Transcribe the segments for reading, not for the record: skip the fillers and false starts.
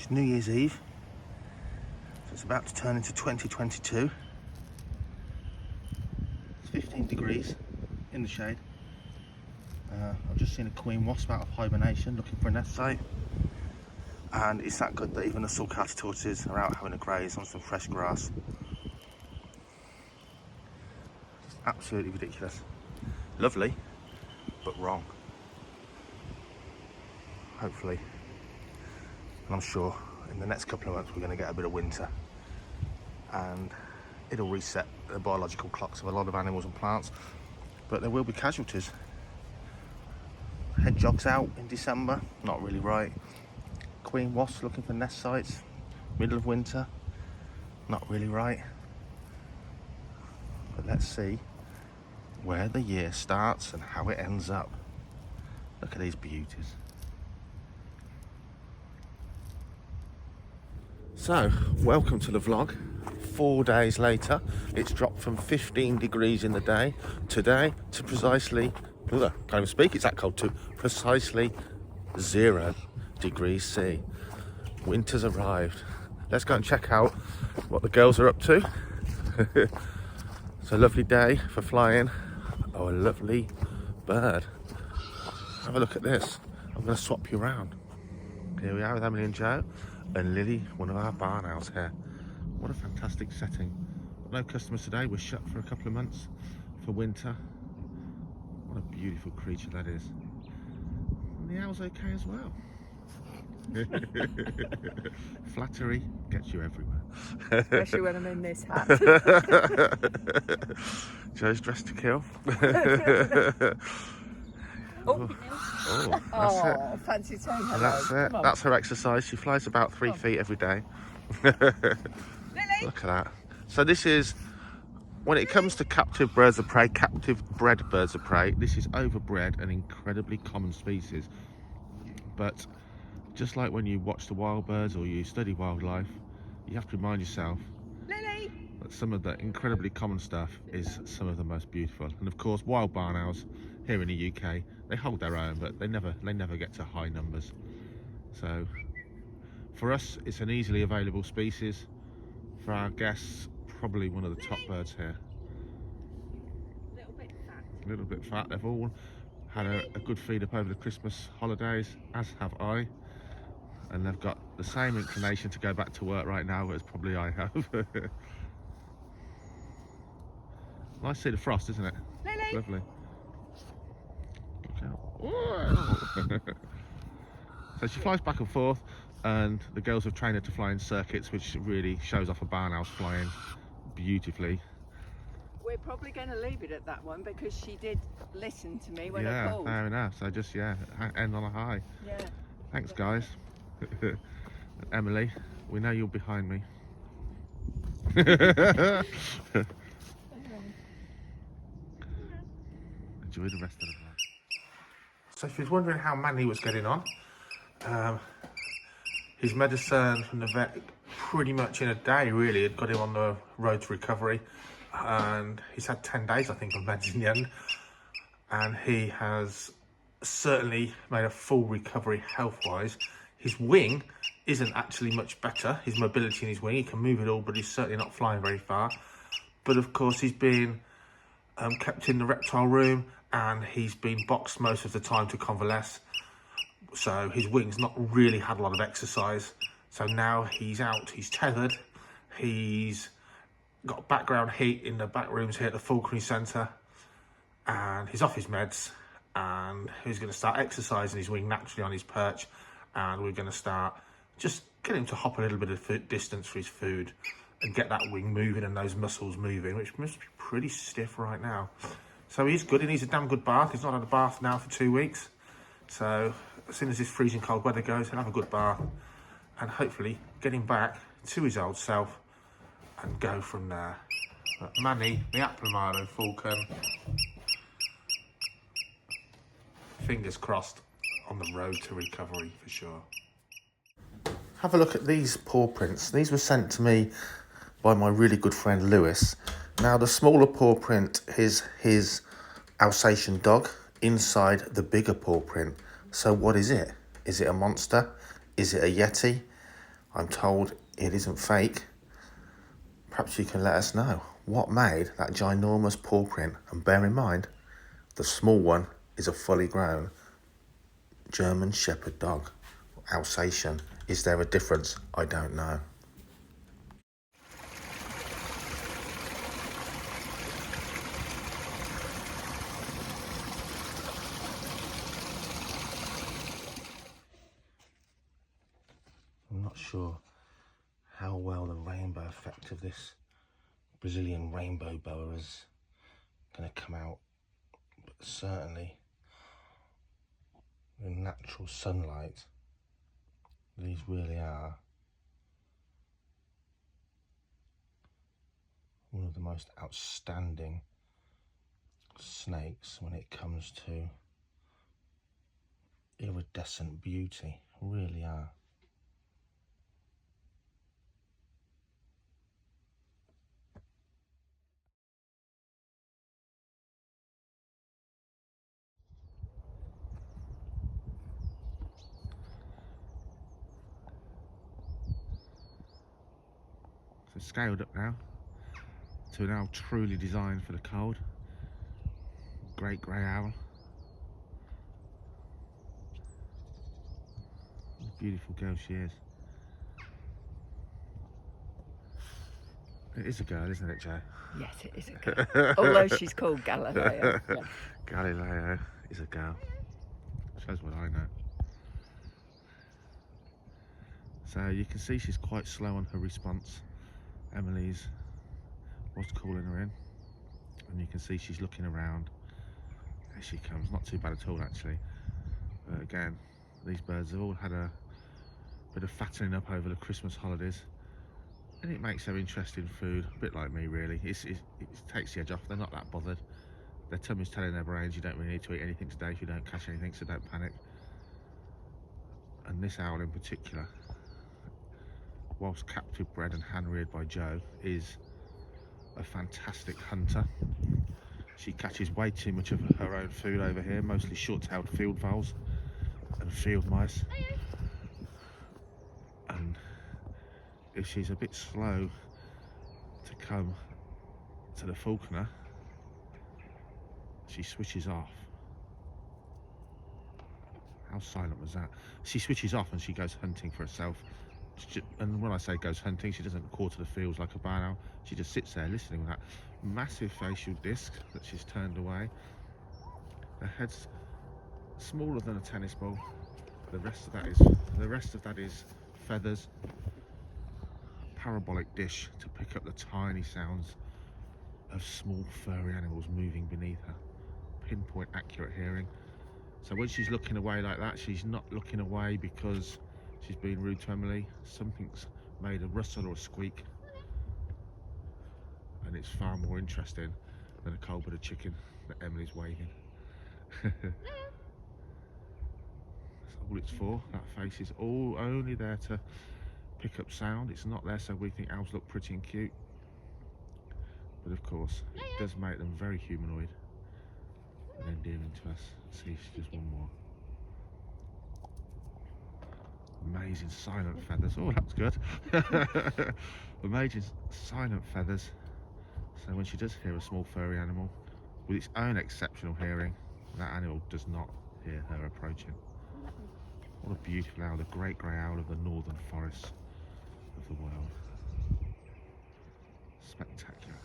It's New Year's Eve, so it's about to turn into 2022. It's 15 degrees in the shade. I've just seen a queen wasp out of hibernation looking for a nest site, and it's that good that even the Sulcata tortoises are out having a graze on some fresh grass. Absolutely ridiculous. Lovely, but wrong. Hopefully, and I'm sure in the next couple of months we're going to get a bit of winter, and it'll reset the biological clocks of a lot of animals and plants, but there will be casualties. Hedgehogs out in December, not really right. Queen wasps looking for nest sites, middle of winter, not really right. But let's see where the year starts and how it ends up. Look at these beauties. So, welcome to the vlog. 4 days later, it's dropped from 15 degrees in the day today to precisely, can't even speak, it's that cold, to precisely 0 degrees C. Winter's arrived. Let's go and check out what the girls are up to. It's a lovely day for flying. Oh, a lovely bird. Have a look at this. I'm going to swap you around. Here we are with Emily and Joe, and Lily, one of our barn owls here. What a fantastic setting. No customers today, we're shut for a couple of months for winter. What a beautiful creature that is. And the owl's okay as well. Flattery gets you everywhere. Especially when I'm in this hat. Joe's dressed to kill. Oh, That's it. fancy saying hello. That's it. That's her exercise. She flies about 3 feet every day. Look at that. So this is, when it comes to captive birds of prey, captive bred birds of prey, this is overbred and incredibly common species. But just like when you watch the wild birds or you study wildlife, you have to remind yourself Lily! that some of the incredibly common stuff is some of the most beautiful. And of course, wild barn owls here in the UK, they hold their own, but they never get to high numbers. So for us, it's an easily available species. For our guests, probably one of the top birds here. A little bit fat. They've all had a good feed up over the Christmas holidays, as have I. And they've got the same inclination to go back to work right now as probably I have. Nice to see the frost, isn't it? Lily! Lovely. Look out. So she flies back and forth, and the girls have trained her to fly in circuits, which really shows off a barn owl's flying beautifully. We're probably going to leave it at that one because she did listen to me when I Yeah, called. fair enough. So just, end on a high. Yeah. Thanks, guys. Emily, we know you're behind me. Enjoy the rest of the vlog. So if you're wondering how Manny was getting on, his medicine from the vet pretty much in a day really had got him on the road to recovery, and he's had 10 days I think of meds in the end, and he has certainly made a full recovery health wise. His wing isn't actually much better, his mobility in his wing, he can move it all, but he's certainly not flying very far. But of course he's been kept in the reptile room, and he's been boxed most of the time to convalesce, so his wing's not really had a lot of exercise. So now he's out, he's tethered, he's got background heat in the back rooms here at the Falconry Centre, and he's off his meds, and he's going to start exercising his wing naturally on his perch, and we're going to start just getting him to hop a little bit of distance for his food and get that wing moving and those muscles moving, which must be pretty stiff right now. So he's good, he needs a damn good bath. He's not had a bath now for 2 weeks, so as soon as this freezing cold weather goes, he'll have a good bath and hopefully get him back to his old self and go from there. But Manny, the Aplamado falcon, fingers crossed, on the road to recovery for sure. Have a look at these paw prints. These were sent to me by my really good friend Lewis. Now the smaller paw print is his Alsatian dog inside the bigger paw print. So what is it? Is it a monster? Is it a Yeti? I'm told it isn't fake. Perhaps you can let us know what made that ginormous paw print. And bear in mind, the small one is a fully grown German Shepherd dog, Alsatian. Is there a difference? I don't know. I'm not sure how well the rainbow effect of this Brazilian rainbow boa is going to come out, but certainly in natural sunlight, these really are one of the most outstanding snakes when it comes to iridescent beauty. Really are. So scaled up now to an owl truly designed for the cold. Great grey owl. Beautiful girl she is. It is a girl, isn't it, Joe? Yes, it is a girl. Although she's called Galileo. Yeah. Galileo is a girl. Shows what I know. So you can see she's quite slow on her response. Emily's was calling her in, and you can see she's looking around. There she comes. Not too bad at all, actually. But again, these birds have all had a bit of fattening up over the Christmas holidays, and it makes their interesting food, a bit like me really. It takes the edge off. They're not that bothered. Their tummy's telling their brains you don't really need to eat anything today if you don't catch anything, so don't panic. And this owl in particular, whilst captive bred and hand reared by Joe, is a fantastic hunter. She catches way too much of her own food over here, mostly short-tailed field voles and field mice. And if she's a bit slow to come to the falconer, she switches off. How silent was that? She switches off and she goes hunting for herself. And when I say goes hunting, she doesn't quarter the fields like a barn owl. She just sits there listening with that massive facial disc that she's turned away. Her head's smaller than a tennis ball. The rest of that is feathers. Parabolic dish to pick up the tiny sounds of small furry animals moving beneath her. Pinpoint accurate hearing. So when she's looking away like that, she's not looking away because she's being rude to Emily. Something's made a rustle or a squeak, and it's far more interesting than a cold bit of chicken that Emily's waving. That's all it's for. That face is all only there to pick up sound. It's not there so we think owls look pretty and cute. But of course, it does make them very humanoid and endearing to us. Let's see if she does one more. Amazing silent feathers. Oh, that's good. Amazing silent feathers. So when she does hear a small furry animal with its own exceptional hearing, that animal does not hear her approaching. What a beautiful owl, the great grey owl of the northern forests of the world. Spectacular.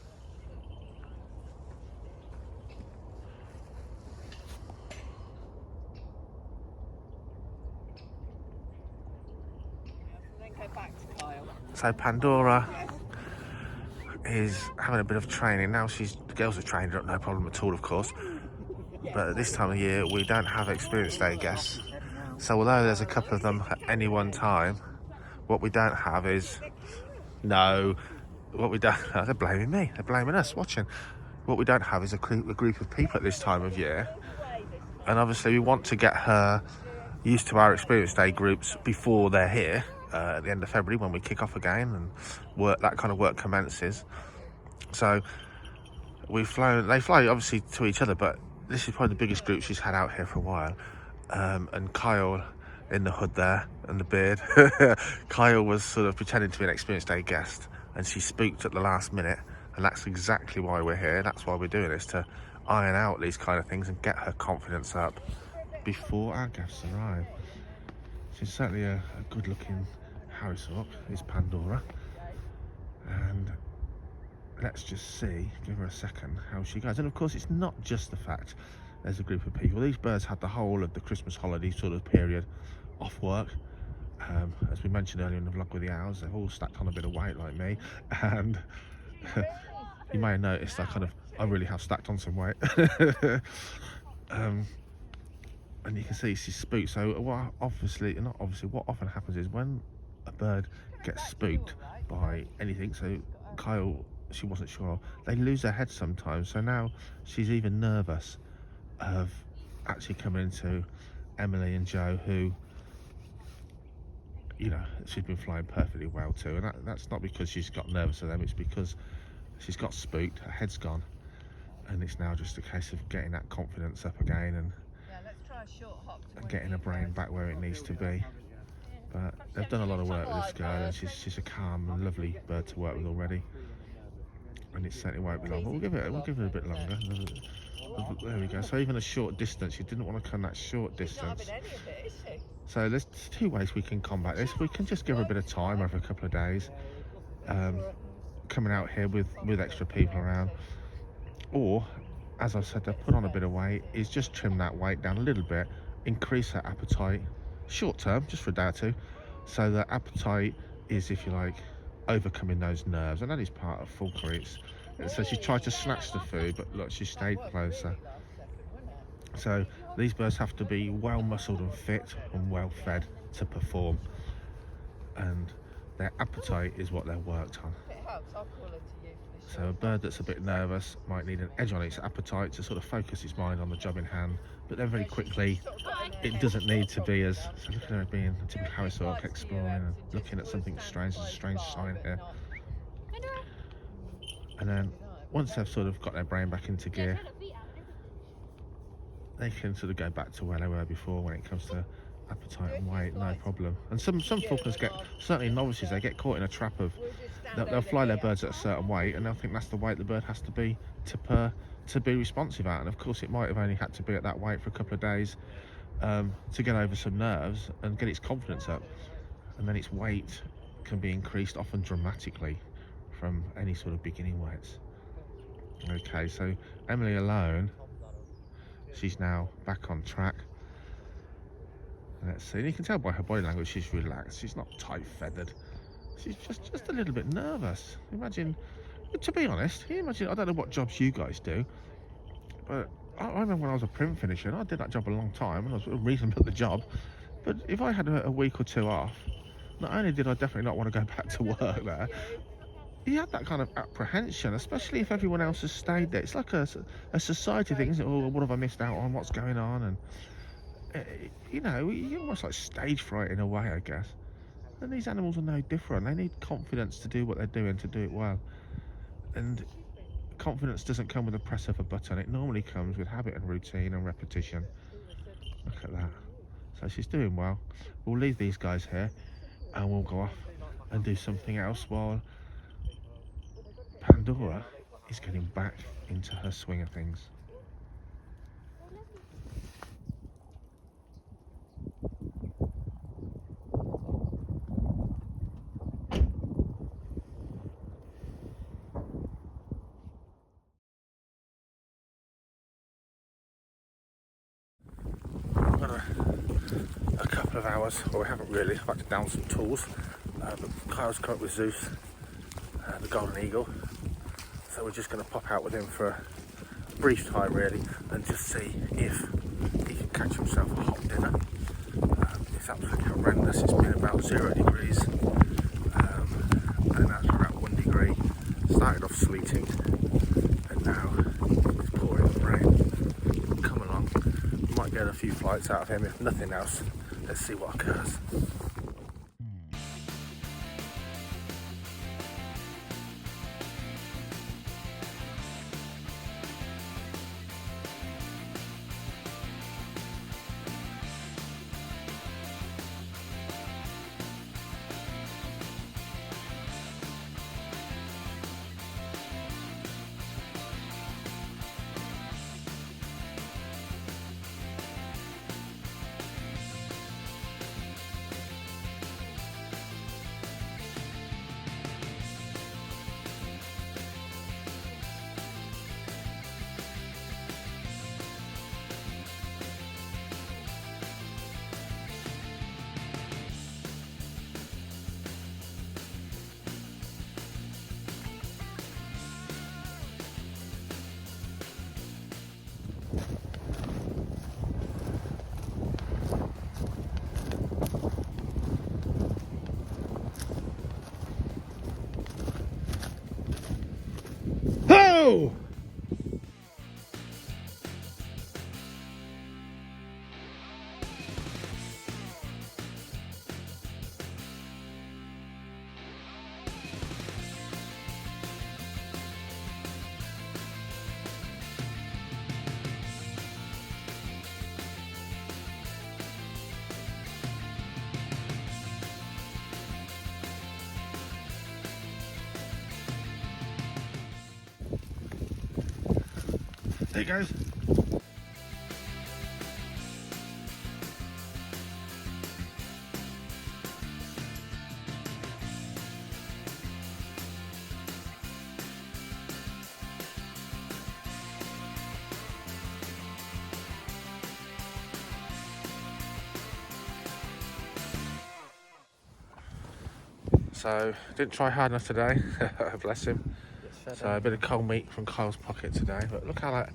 So Pandora is having a bit of training now. The girls are trained up, no problem at all, of course. But at this time of year, we don't have experienced day guests. So although there's a couple of them at any one time, what we don't have is they're blaming me. They're blaming us watching. What we don't have is a group of people at this time of year. And obviously we want to get her used to our experienced day groups before they're here. At the end of February when we kick off again and that kind of work commences. So they fly obviously to each other, but this is probably the biggest group she's had out here for a while. And Kyle in the hood there and the beard. Kyle was sort of pretending to be an experienced day guest, and she spooked at the last minute, and that's exactly why we're here. That's why we're doing this, to iron out these kind of things and get her confidence up before our guests arrive. She's certainly a good looking Harris Hawk, is Pandora, and let's just see, give her a second, how she goes. And of course, it's not just the fact there's a group of people. These birds had the whole of the Christmas holiday sort of period off work. As we mentioned earlier in the vlog with the owls, they've all stacked on a bit of weight like me, and you may have noticed I really have stacked on some weight. And you can see she's spooked. So what often happens is when a bird gets spooked by anything, so Kyle, she wasn't sure, they lose their head sometimes. So now she's even nervous of actually coming into Emily and Joe, who, you know, she's been flying perfectly well too, and that's not because she's got nervous of them, it's because she's got spooked, her head's gone, and it's now just a case of getting that confidence up again and getting her brain back where it needs to be. But they've done a lot of work with this girl, and she's a calm and lovely bird to work with already, and it certainly won't be long, but we'll give it a bit longer. There we go. So even a short distance, she didn't want to come that short distance. So there's two ways we can combat this. We can just give her a bit of time over a couple of days, coming out here with extra people around, or, as I've said, to put on a bit of weight, is just trim that weight down a little bit, increase her appetite, short term, just for a day or two, so that appetite is, if you like, overcoming those nerves, and that is part of falconry. So she tried to snatch the food, but look, she stayed closer. So these birds have to be well muscled and fit and well fed to perform, and their appetite is what they're worked on. So a bird that's a bit nervous might need an edge on its appetite to sort of focus its mind on the job in hand, but then very quickly it doesn't need to be as, so look at her being a typical Harris Hawk, exploring and looking at something strange. There's a strange sign here. And then once they've sort of got their brain back into gear, they can sort of go back to where they were before when it comes to appetite and weight, no problem. And some falcons get, certainly novices, they get caught in a trap of, they'll fly their birds at a certain weight and they'll think that's the weight the bird has to be to be responsive at, and of course it might have only had to be at that weight for a couple of days to get over some nerves and get its confidence up, and then its weight can be increased often dramatically from any sort of beginning weights. Okay, so Emily alone, she's now back on track. Let's see, and you can tell by her body language she's relaxed, she's not tight feathered, she's just a little bit nervous. Imagine, to be honest, I don't know what jobs you guys do, but I remember when I was a print finisher, and I did that job a long time, and I was reasonable at the job, but if I had a week or two off, not only did I definitely not want to go back to work there, you had that kind of apprehension, especially if everyone else has stayed there. It's like a society thing, isn't it? Oh, what have I missed out on? What's going on? And you know, you're almost like stage fright in a way, I guess. And these animals are no different. They need confidence to do what they're doing, to do it well. And confidence doesn't come with the press of a button. It normally comes with habit and routine and repetition. Look at that. So she's doing well. We'll leave these guys here and we'll go off and do something else while Pandora is getting back into her swing of things. A couple of hours, well, we haven't really, I've had to down some tools, but Kyle's come up with Zeus, the golden eagle, so we're just going to pop out with him for a brief time really and just see if he can catch himself a hot dinner. It's absolutely horrendous. It's been about 0 degrees and now it's about 1 degree. Started off sleeting and now it's pouring rain. Come along, we might get a few flights out of him. If nothing else, let's see what occurs. Oh! There it goes. So, didn't try hard enough today, bless him. So a bit of cold meat from Kyle's pocket today, but look how that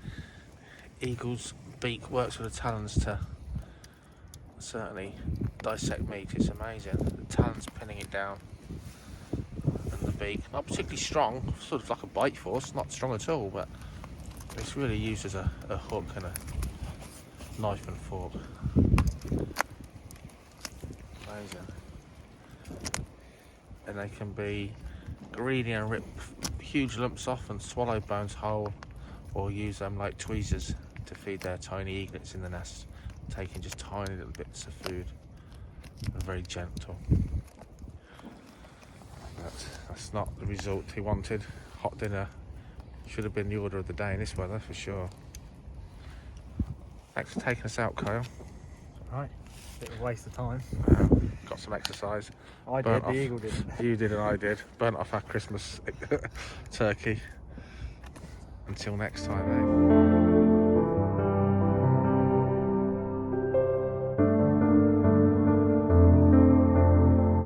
eagle's beak works with the talons to certainly dissect meat. It's amazing. The talons pinning it down, and the beak, not particularly strong, sort of like a bite force, not strong at all, but it's really used as a hook and a knife and fork. Amazing. And they can be greedy and rip huge lumps off and swallow bones whole, or use them like tweezers to feed their tiny eaglets in the nest, taking just tiny little bits of food. They're very gentle. But that's not the result he wanted. Hot dinner should have been the order of the day in this weather for sure. Thanks for taking us out, Kyle. Right, bit of a waste of time. Got some exercise. I did, the eagle didn't. You did and I did. Burnt off our Christmas turkey. Until next time, eh?